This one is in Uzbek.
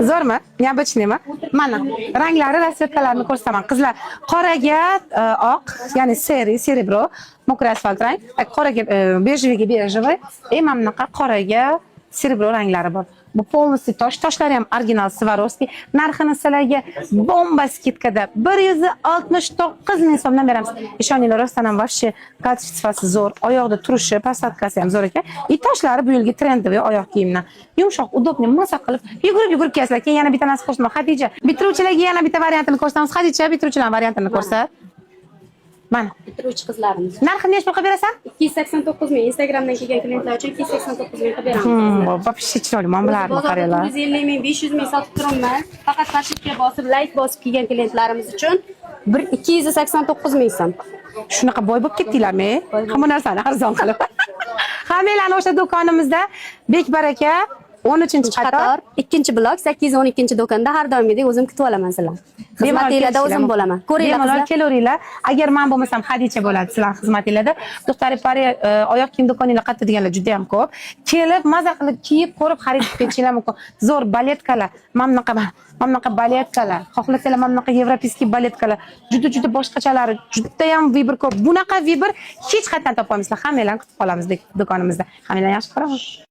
Zo'rmi? Необычныйmi? Mana ranglari rasvetkalarini ko'rsataman. Qizlar qoraga oq, ya'ni serebro, mokriy asfalt rang, qoraga bejeviyga bejevый, mana bunaqa qoraga serebro ranglari bor. Bu полностью toshlari ham original Swarovski. Narxini sizlarga bomba skidkada 169 ming so'mdan beramiz. Ishoninglar, rostdan ham вообще kачество sifati zo'r, oyoqda turishi, posadkasi ham zo'r ekan. И toshlari bu yilgi trendoviy oyoq kiyimdan. Yumshoq, udobniy, maza qilib, yugurib kelasizlar. Keyin yana bitta narsa ko'rsataman. Xadija, bitiruvchilarga yana bitta variantini ko'rsatamiz. Xadija, bitiruvchilar variantini ko'rsat. Mana. Bitiruvchi qizlarimiz. Narxini necha pulga berasan? 289 ming. Instagramdan kelgan klientlar uchun 289 ming qilib beramiz. Вообще chiroyli, mana bularni qaranglar. 250 ming, 500 ming sotib turibman. Faqat parchitga bosib, like bosib kelgan klientlarimiz uchun 289 ming so'm. Shunaqa boy bo'lib ketdinglarmi? Hamma narsani arzon qilib. Hammanglarni o'sha do'konimizda Bekbaraka 13-qator, 2-blok, 812 do'konda har doimgidek o'zim kutib olaman sizlarni. Xizmatinglarda o'zim bo'laman. Ko'ringlar qizlar. Kelaveringlar. Agar men bo'lmasam Xadicha bo'ladi sizlar xizmatinglarda. To'xtalib pari oyoq kiyim do'koninglar qayerda deganlar juda ham ko'p. Kelib, maza qilib kiyib, ko'rib xarid qilishinglar mumkin. Zo'r baletkalar, mana bunaqa baletkalar, xohlasanglar mana bunaqa yevropeyskiy baletkalar, juda boshqachalari, juda ham vibr ko'p. Bunaqa vibr hech qayerdan topa olmaysizlar. Hammanglarni kutib qolamiz do'konimizda. Hammanglarni yaxshi ko'raman.